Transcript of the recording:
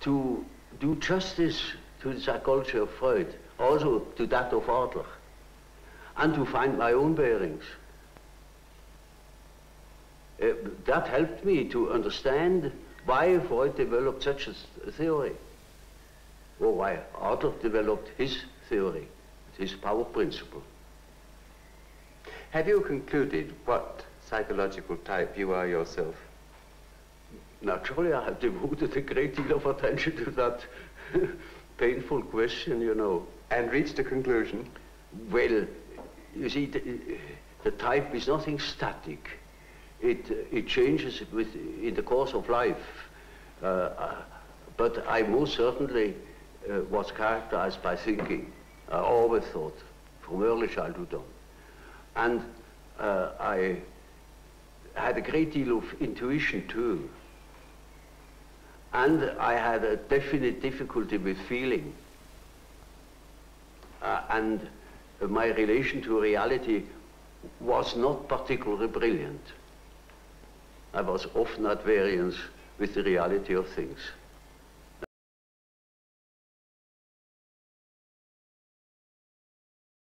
to do justice to the psychology of Freud, also to that of Adler, and to find my own bearings. That helped me to understand why Freud developed such a theory, or why Adler developed his theory, his power principle. Have you concluded what psychological type you are yourself? Naturally, I have devoted a great deal of attention to that painful question, you know. And reached a conclusion? Well, you see, the type is nothing static. It changes in the course of life. But I most certainly was characterized by thinking. I always thought, from early childhood on. And I had a great deal of intuition too. And I had a definite difficulty with feeling. And my relation to reality was not particularly brilliant. I was often at variance with the reality of things.